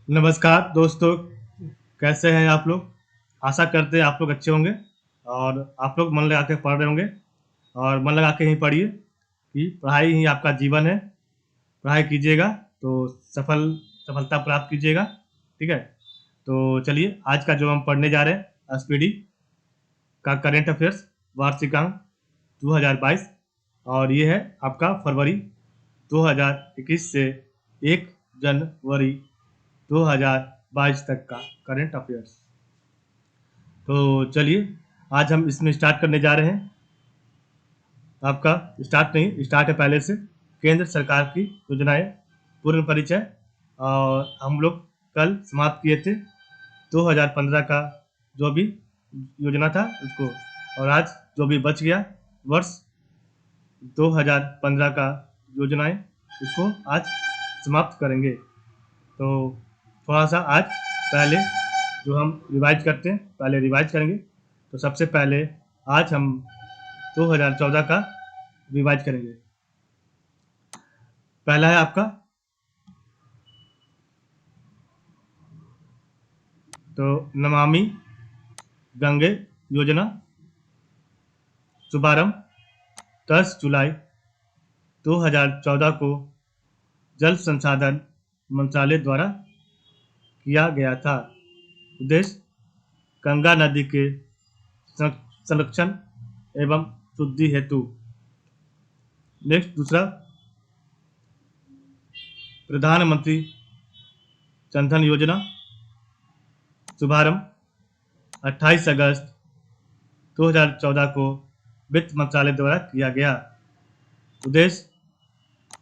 नमस्कार दोस्तों, कैसे हैं आप लोग? आशा करते हैं आप लोग अच्छे होंगे और आप लोग मन लगा के पढ़ रहे होंगे और मन लगा के ही पढ़िए कि पढ़ाई ही आपका जीवन है। पढ़ाई कीजिएगा तो सफलता प्राप्त कीजिएगा, ठीक है? तो चलिए आज का जो हम पढ़ने जा रहे हैं एसपीडी का करंट अफेयर्स वार्षिकांक 2022 और ये है आपका फरवरी 2021 से 1 जनवरी 2022 तक का करंट अफेयर्स। तो चलिए आज हम इसमें स्टार्ट करने जा रहे हैं। आपका स्टार्ट है पहले से केंद्र सरकार की योजनाएं, पूर्ण परिचय। और हम लोग कल समाप्त किए थे 2015 का जो भी योजना था उसको, और आज जो भी बच गया वर्ष 2015 का योजनाएं उसको आज समाप्त करेंगे। तो थोड़ा सा आज पहले जो हम रिवाइज करते हैं, पहले रिवाइज करेंगे। तो सबसे पहले आज हम 2014 का रिवाइज करेंगे। पहला है आपका तो नमामि गंगे योजना, शुभारंभ 10 जुलाई 2014 को जल संसाधन मंत्रालय द्वारा किया गया था। उद्देश्य गंगा नदी के संरक्षण एवं शुद्धि हेतु। नेक्स्ट दूसरा, प्रधानमंत्री जनधन योजना, शुभारंभ 28 अगस्त 2014 को वित्त मंत्रालय द्वारा किया गया। उद्देश्य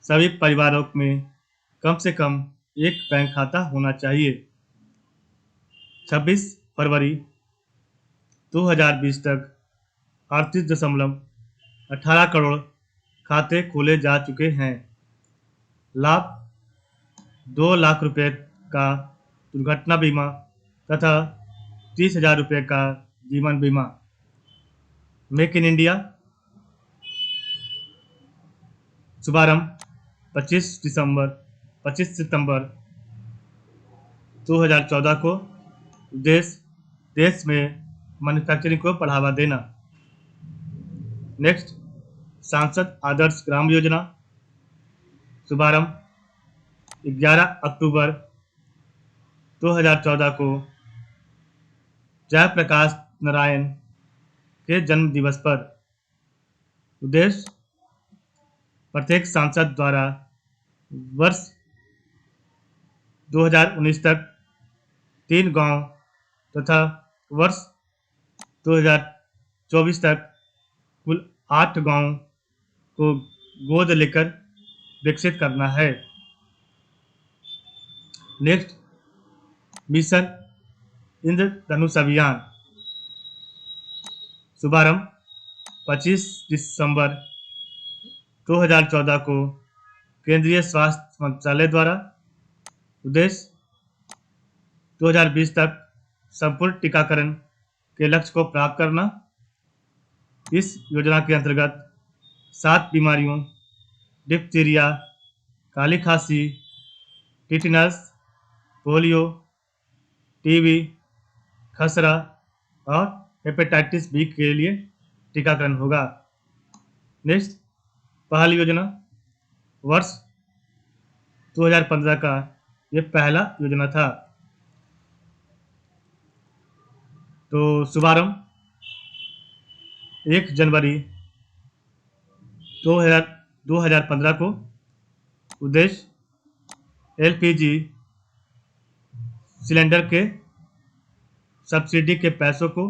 सभी परिवारों में कम से कम एक बैंक खाता होना चाहिए। 26 फरवरी 2020 तक 38.18 करोड़ खाते खोले जा चुके हैं। लाभ 2 लाख रुपए का दुर्घटना बीमा तथा 30,000 रुपये का जीवन बीमा। मेक इन इंडिया, शुभारंभ 25 सितंबर 2014 को। उद्देश्य देश में मैन्युफैक्चरिंग को बढ़ावा देना। नेक्स्ट, सांसद आदर्श ग्राम योजना, शुभारंभ 11 अक्टूबर 2014 को जयप्रकाश नारायण के जन्म दिवस पर। उद्देश्य प्रत्येक सांसद द्वारा वर्ष 2019 तक 3 गांव तथा वर्ष 2024 तक कुल 8 गांव को गोद लेकर विकसित करना है। नेक्स्ट, मिशन इंद्रधनुष अभियान, शुभारंभ 25 दिसंबर 2014 को केंद्रीय स्वास्थ्य मंत्रालय द्वारा। उद्देश्य 2020 तक संपूर्ण टीकाकरण के लक्ष्य को प्राप्त करना। इस योजना के अंतर्गत 7 बीमारियों डिप्थीरिया, काली खांसी, टिटनस, पोलियो, टीबी, खसरा और हेपेटाइटिस बी के लिए टीकाकरण होगा। नेक्स्ट, पहल योजना, वर्ष 2015 का ये पहला योजना था। तो शुभारंभ 1 जनवरी 2015 को। उद्देश्य एलपीजी सिलेंडर के सब्सिडी के पैसों को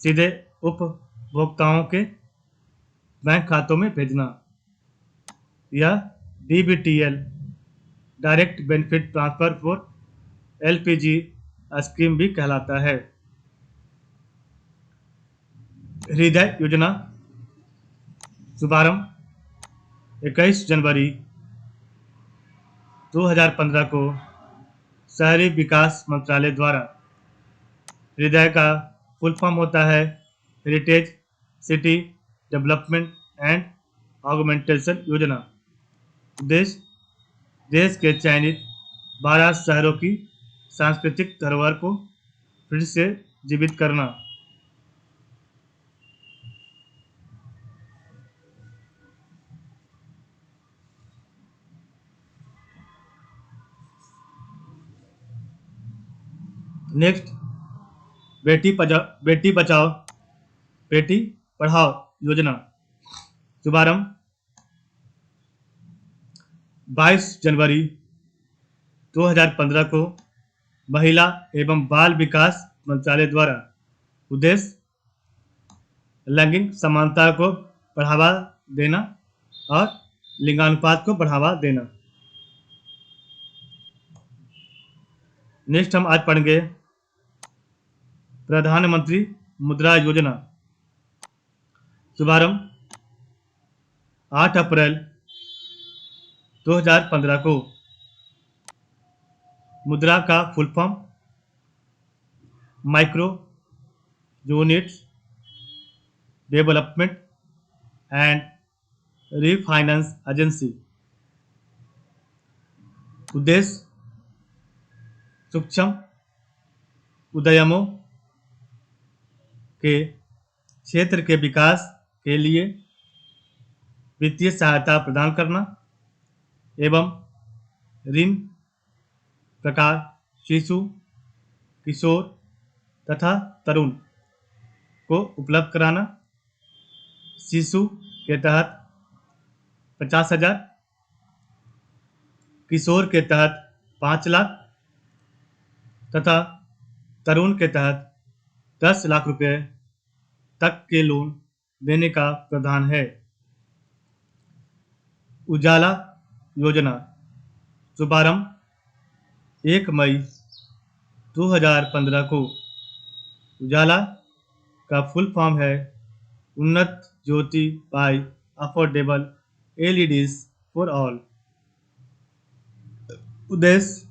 सीधे उपभोक्ताओं के बैंक खातों में भेजना। यह DBTL direct benefit transfer for LPG scheme भी कहलाता है। हृदय योजना, शुभारंभ 21 जनवरी 2015 को शहरी विकास मंत्रालय द्वारा। हृदय का फुल फॉर्म होता है heritage city development and augmentation योजना। उद्देश्य देश के चयनित 12 शहरों की सांस्कृतिक धरोहर को फिर से जीवित करना। नेक्स्ट, बेटी बचाओ बेटी पढ़ाओ योजना शुभारंभ 22 जनवरी 2015 को महिला एवं बाल विकास मंत्रालय द्वारा। उद्देश्य लैंगिक समानता को बढ़ावा देना और लिंगानुपात को बढ़ावा देना। नेक्स्ट हम आज पढ़ेंगे प्रधानमंत्री मुद्रा योजना शुभारंभ 8 अप्रैल 2015 को। मुद्रा का full form micro units development and refinance agency. उद्देश्य सूक्ष्म उद्यमों के क्षेत्र के विकास के लिए वित्तीय सहायता प्रदान करना एवं ऋण प्रकार शिशु, किशोर तथा तरुण को उपलब्ध कराना। शिशु के तहत 50,000, किशोर के तहत 5 लाख तथा तरुण के तहत 10 लाख रुपए तक के लोन देने का प्रावधान है। उजाला योजना शुभारंभ 1 मई 2015 को। उजाला का फुल फॉर्म है Unnat Jyoti by affordable LEDs for all. उद्देश्य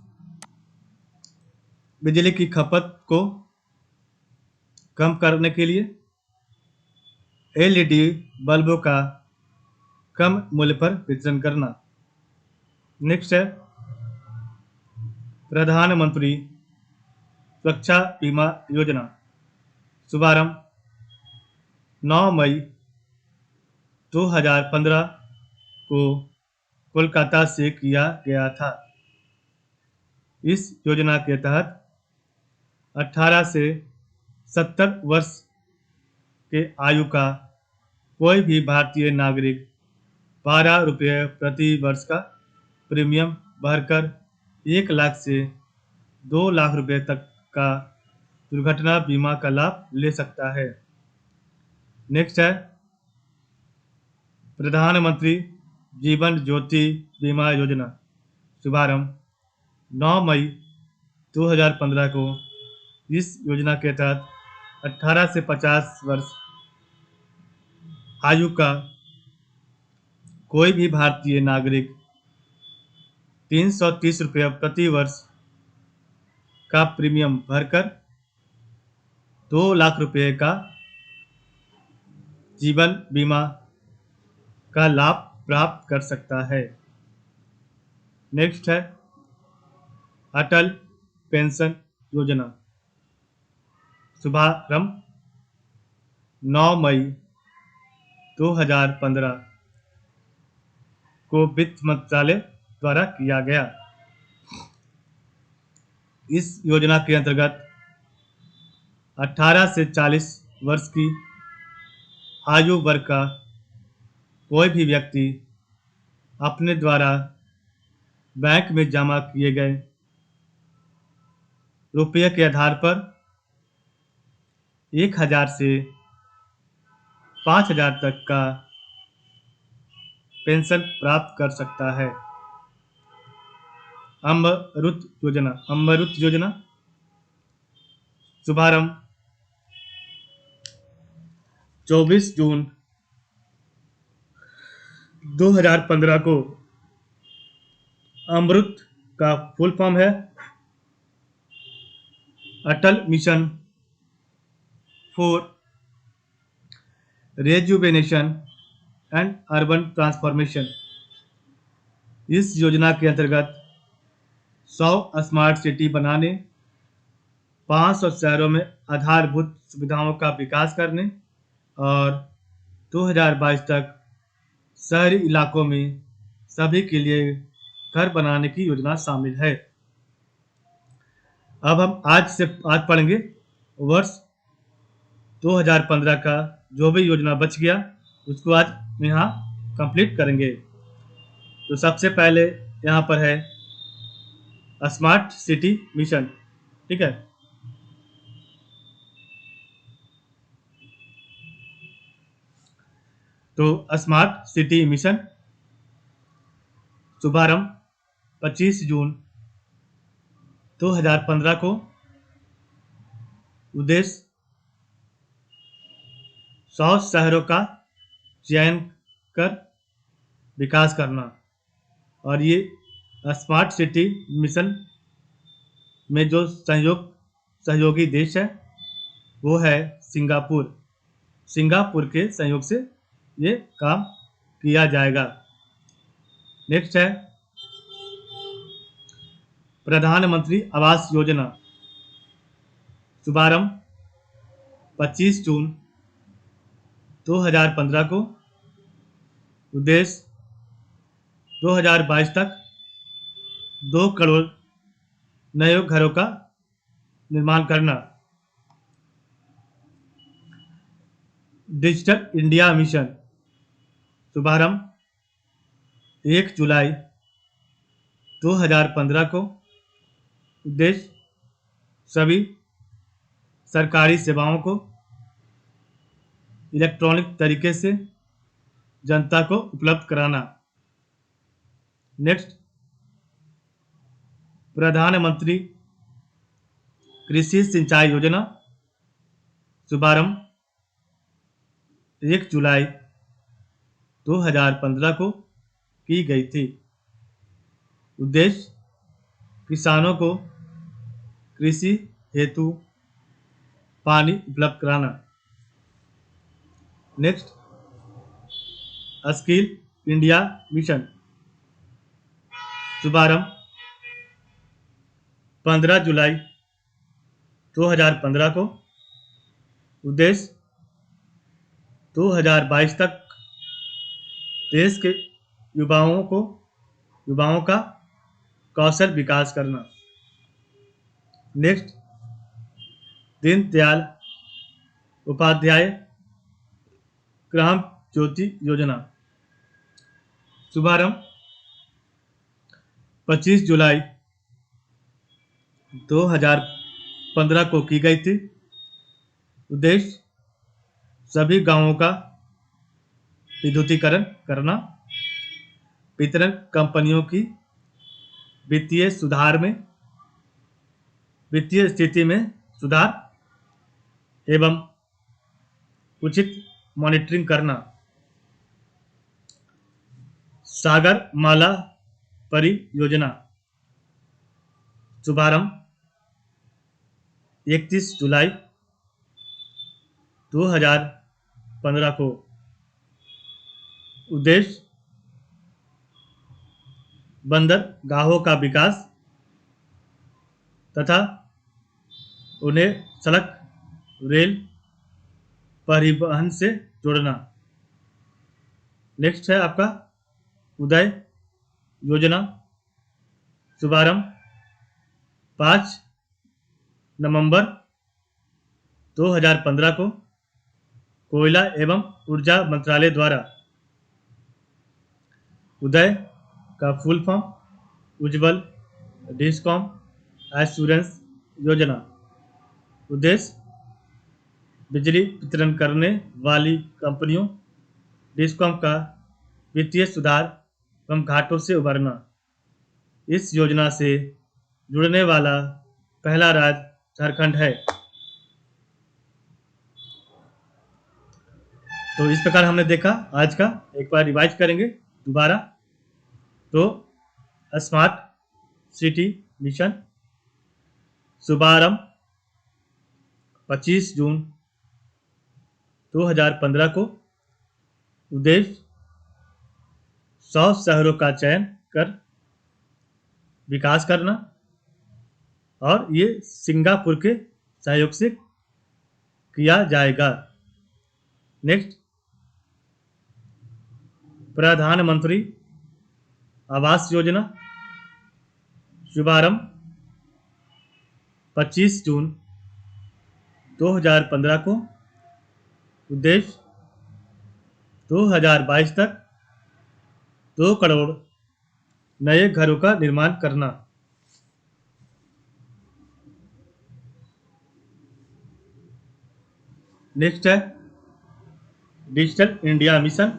बिजली की खपत को कम करने के लिए एलईडी बल्बों का कम मूल्य पर वितरण करना। नेक्स्ट है प्रधानमंत्री सुरक्षा बीमा योजना शुभारंभ 9 मई 2015 को कोलकाता से किया गया था। इस योजना के तहत 18 से 70 वर्ष के आयु का कोई भी भारतीय नागरिक 12 रुपये प्रति वर्ष का प्रीमियम भरकर 1 लाख से 2 लाख रुपये तक का दुर्घटना बीमा का लाभ ले सकता है। नेक्स्ट है प्रधानमंत्री जीवन ज्योति बीमा योजना शुभारंभ 9 मई 2015 को। इस योजना के तहत 18 से 50 वर्ष आयु का कोई भी भारतीय नागरिक 330 रुपये प्रति वर्ष का प्रीमियम भरकर 2 लाख रुपये का जीवन बीमा का लाभ प्राप्त कर सकता है। नेक्स्ट है अटल पेंशन योजना शुभारंभ 9 मई 2015 को वित्त मंत्रालय द्वारा किया गया। इस योजना के अंतर्गत 18 से 40 वर्ष की आयु वर्ग का कोई भी व्यक्ति अपने द्वारा बैंक में जमा किए गए रुपये के आधार पर 1,000 से 5,000 तक का पेंशन प्राप्त कर सकता है। अमृत योजना शुभारंभ 24 जून 2015 को। अमृत का फुल फॉर्म है Atal mission for rejuvenation and urban transformation. इस योजना के अंतर्गत 100 स्मार्ट सिटी बनाने, 500 शहरों में आधारभूत सुविधाओं का विकास करने और 2022 तक शहरी इलाकों में सभी के लिए घर बनाने की योजना शामिल है। अब हम आज पढ़ेंगे वर्ष 2015 का जो भी योजना बच गया उसको आज यहाँ कंप्लीट करेंगे। तो सबसे पहले यहाँ पर है स्मार्ट सिटी मिशन, ठीक है। तो स्मार्ट सिटी मिशन शुभारंभ 25 जून 2015 को। उद्देश्य 100 शहरों का चयन कर विकास करना। और ये स्मार्ट सिटी मिशन में जो सहयोगी देश है वो है सिंगापुर। सिंगापुर के सहयोग से ये काम किया जाएगा। नेक्स्ट है प्रधानमंत्री आवास योजना शुभारंभ 25 जून 2015 को। उद्देश्य 2022 तक 2 करोड़ नए घरों का निर्माण करना। डिजिटल इंडिया मिशन शुभारंभ 1 जुलाई 2015 को। उद्देश्य सभी सरकारी सेवाओं को इलेक्ट्रॉनिक तरीके से जनता को उपलब्ध कराना। नेक्स्ट प्रधानमंत्री कृषि सिंचाई योजना शुभारंभ 1 जुलाई 2015 को की गई थी। उद्देश्य किसानों को कृषि हेतु पानी उपलब्ध कराना। नेक्स्ट स्किल इंडिया मिशन शुभारंभ 15 जुलाई 2015 को। उद्देश्य 2022 तक देश के युवाओं का कौशल विकास करना। नेक्स्ट दीनदयाल उपाध्याय ग्राम ज्योति योजना शुभारंभ 25 जुलाई 2015 को की गई थी। उद्देश्य सभी गांवों का विद्युतीकरण करना, वितरण कंपनियों की वित्तीय स्थिति में सुधार एवं उचित मॉनिटरिंग करना। सागर माला परियोजना शुभारंभ 31 जुलाई 2015 को। उद्देश्य बंदरगाहों का विकास तथा उन्हें सड़क रेल परिवहन से जोड़ना। नेक्स्ट है आपका उदय योजना शुभारंभ 5 नवंबर 2015 को कोयला एवं ऊर्जा मंत्रालय द्वारा। उदय का फुल फॉर्म उज्ज्वल डिस्कॉम एश्योरेंस योजना। उद्देश्य बिजली वितरण करने वाली कंपनियों डिस्कॉम का वित्तीय सुधार एवं घाटों से उबरना। इस योजना से जुड़ने वाला पहला राज्य झारखंड है। तो इस प्रकार हमने देखा आज का। एक बार रिवाइज करेंगे दोबारा। तो स्मार्ट सिटी मिशन शुभारंभ 25 जून 2015 को। उद्देश्य 100 शहरों का चयन कर विकास करना। और ये सिंगापुर के सहयोग से किया जाएगा। नेक्स्ट, प्रधानमंत्री आवास योजना शुभारंभ 25 जून 2015 को। उद्देश्य 2022 तक 2 करोड़ नए घरों का निर्माण करना। नेक्स्ट है डिजिटल इंडिया मिशन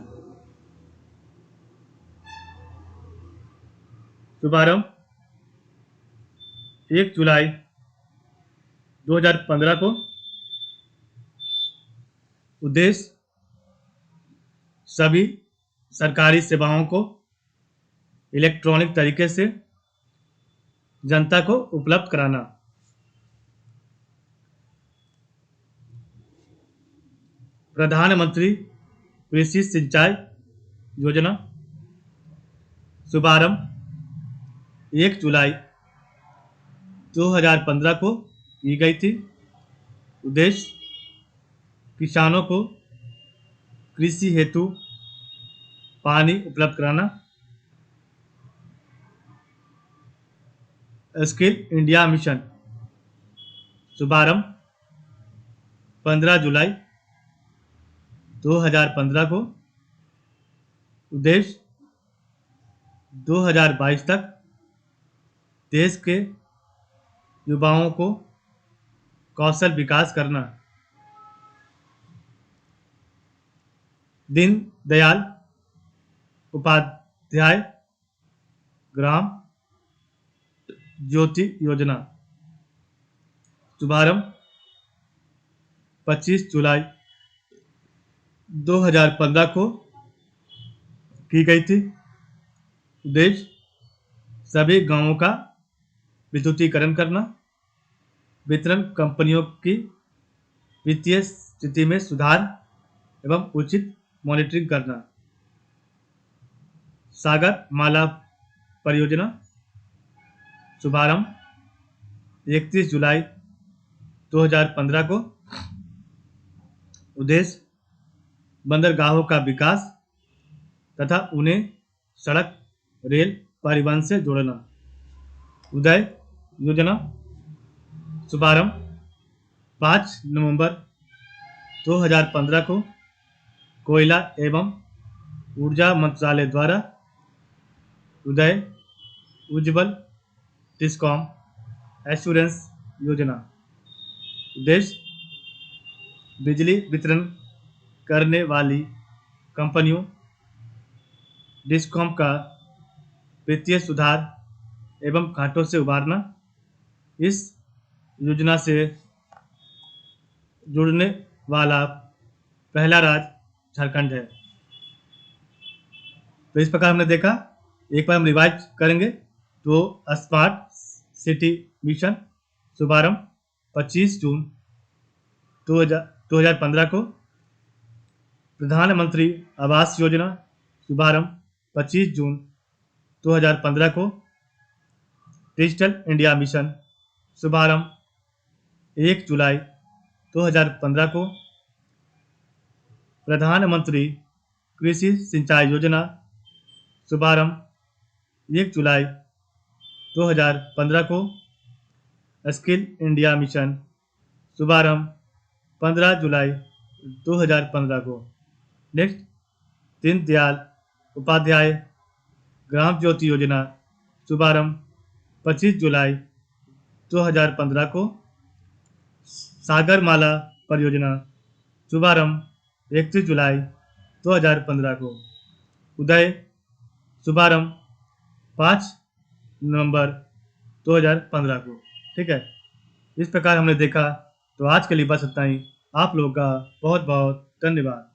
शुभारंभ 1 जुलाई 2015 को। उद्देश्य सभी सरकारी सेवाओं को इलेक्ट्रॉनिक तरीके से जनता को उपलब्ध कराना। प्रधानमंत्री कृषि सिंचाई योजना शुभारंभ 1 जुलाई 2015 को की गई थी। उद्देश्य किसानों को कृषि हेतु पानी उपलब्ध कराना। स्किल इंडिया मिशन शुभारंभ 15 जुलाई 2015 को। उद्देश्य 2022 तक देश के युवाओं को कौशल विकास करना। दीन दयाल उपाध्याय ग्राम ज्योति योजना शुभारंभ 25 जुलाई 2015 को की गई थी। उद्देश्य सभी गांवों का विद्युतीकरण करना। वितरण कंपनियों की वित्तीय स्थिति में सुधार एवं उचित मॉनिटरिंग करना। सागर माला परियोजना शुभारंभ 31 जुलाई 2015 को। उद्देश्य बंदरगाहों का विकास तथा उन्हें सड़क रेल परिवहन से जोड़ना। उदय योजना शुभारंभ 5 नवंबर 2015 को कोयला एवं ऊर्जा मंत्रालय द्वारा उदय उज्ज्वल डिस्कॉम एश्योरेंस योजना। उद्देश्य बिजली वितरण करने वाली कंपनियों डिस्कॉम का वित्तीय सुधार एवं घाटों से उबारना। इस योजना से जुड़ने वाला पहला राज्य झारखंड है। तो इस प्रकार हमने देखा, एक बार हम रिवाइज करेंगे तो स्मार्ट सिटी मिशन शुभारंभ 25 जून 2015 को। प्रधानमंत्री आवास योजना शुभारंभ 25 जून 2015 को। डिजिटल इंडिया मिशन शुभारंभ 1 जुलाई 2015 को। प्रधानमंत्री कृषि सिंचाई योजना शुभारंभ 1 जुलाई 2015 को। स्किल इंडिया मिशन शुभारंभ 15 जुलाई 2015 को। नेक्स्ट, दीन दयाल उपाध्याय ग्राम ज्योति योजना शुभारंभ 25 जुलाई 2015 को। सागर माला परियोजना शुभारंभ 31 जुलाई 2015 को। उदय शुभारंभ 5 नवंबर 2015 को। ठीक है, इस प्रकार हमने देखा। तो आज के लिए बस इतना ही। आप लोगों का बहुत बहुत धन्यवाद।